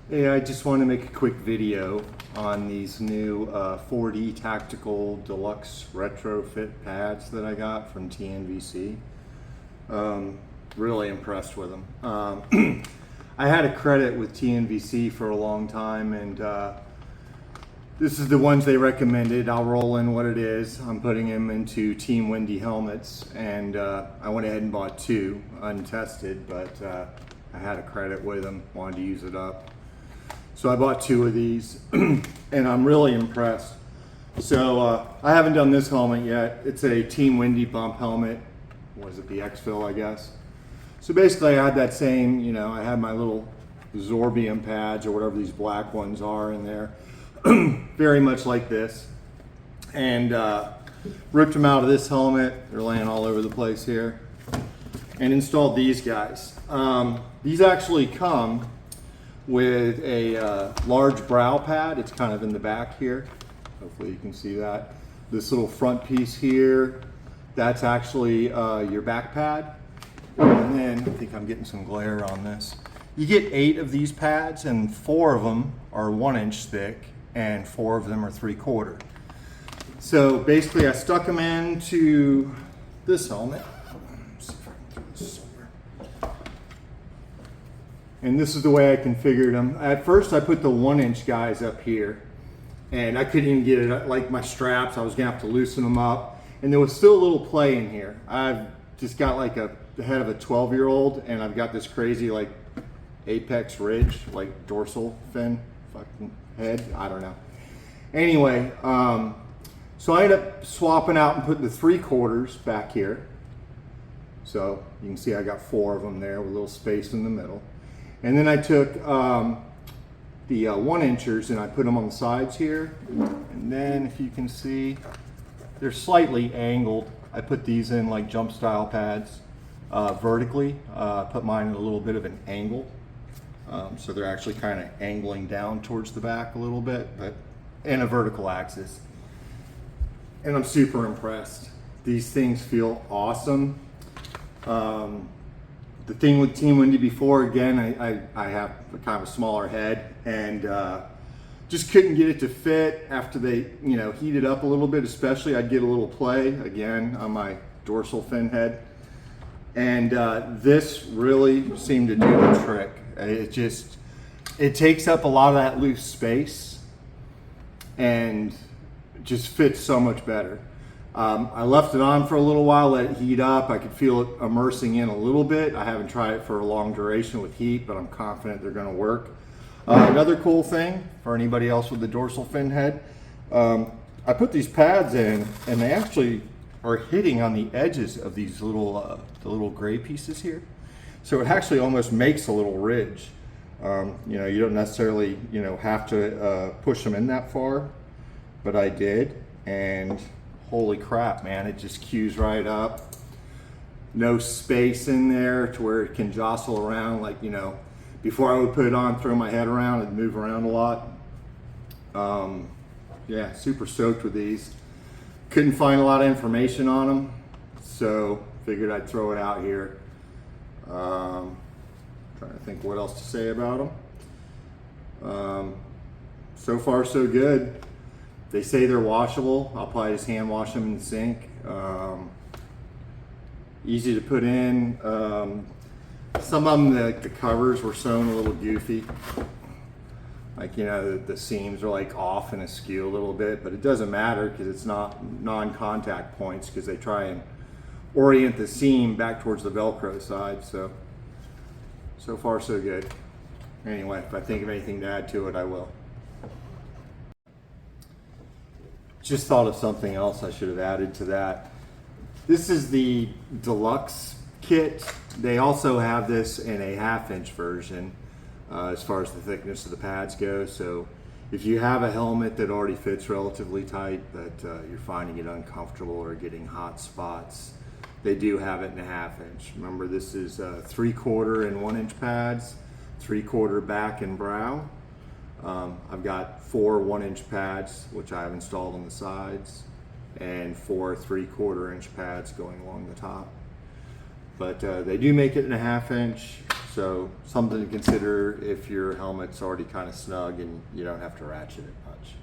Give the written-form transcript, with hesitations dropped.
Hey, I just want to make a quick video on these new 4D Tactical Deluxe Retrofit pads that I got from TNVC. Really impressed with them. I had a credit with TNVC for a long time, and this is the ones they recommended. I'll roll in what it is. I'm putting them into Team Wendy helmets, and I went ahead and bought two untested, but I had a credit with them, wanted to use it up. So I bought two of these and I'm really impressed. So I haven't done this helmet yet. It's a Team Wendy bump helmet. Was it the X-Fill, I guess? So basically I had that same, I had my little Zorbium pads or whatever these black ones are in there. Very much like this. And ripped them out of this helmet. They're laying all over the place here. And installed these guys. These actually come with a large brow pad. It's kind of in the back here. Hopefully you can see that. This little front piece here, that's actually your back pad. And then, I think I'm getting some glare on this. You get 8 of these pads, and 4 of them are 1 inch thick, and 4 of them are 3/4. So basically I stuck them into this helmet. Let's see if I can do this somewhere. And this is the way I configured them. At first I put the 1 inch guys up here, and I couldn't even get it, like my straps, I was gonna have to loosen them up. And there was still a little play in here. I've just got like the head of a 12-year-old, and I've got this crazy like apex ridge, like dorsal fin fucking head, I don't know. Anyway, so I ended up swapping out and putting the 3/4 back here. So you can see I got 4 of them there with a little space in the middle. And then I took the 1 inchers and I put them on the sides here. And then if you can see, they're slightly angled. I put these in like jump style pads vertically. Put mine at a little bit of an angle. So they're actually kind of angling down towards the back a little bit, but in a vertical axis. And I'm super impressed. These things feel awesome. The thing with Team Wendy before, again, I have kind of a smaller head, and just couldn't get it to fit after they, heated up a little bit, especially. I'd get a little play, again, on my dorsal fin head. And this really seemed to do the trick. It takes up a lot of that loose space and just fits so much better. I left it on for a little while, let it heat up. I could feel it immersing in a little bit. I haven't tried it for a long duration with heat, but I'm confident they're gonna work. Another cool thing for anybody else with the dorsal fin head, I put these pads in and they actually are hitting on the edges of these little, the little gray pieces here. So it actually almost makes a little ridge. You don't necessarily, have to push them in that far, but I did, and holy crap, man, it just cues right up. No space in there to where it can jostle around. Like, before I would put it on, throw my head around, it'd move around a lot. Yeah, super stoked with these. Couldn't find a lot of information on them, so figured I'd throw it out here. Trying to think what else to say about them. So far so good. They say they're washable. I'll probably just hand wash them in the sink. Easy to put in. Some of them, the covers were sewn a little goofy. Like, the seams are like off and askew a little bit, but it doesn't matter because it's not non-contact points, because they try and orient the seam back towards the Velcro side. So far so good. Anyway, if I think of anything to add to it, I will. Just thought of something else I should have added to that. This is the deluxe kit. They also have this in a 1/2 inch version as far as the thickness of the pads go. So if you have a helmet that already fits relatively tight, but you're finding it uncomfortable or getting hot spots, they do have it in a 1/2 inch. Remember, this is 3/4 and 1 inch pads, 3/4 back and brow. I've got 4 1 inch pads, which I have installed on the sides, and 4 3/4 inch pads going along the top. But they do make it in a 1/2 inch, So something to consider if your helmet's already kind of snug and you don't have to ratchet it much.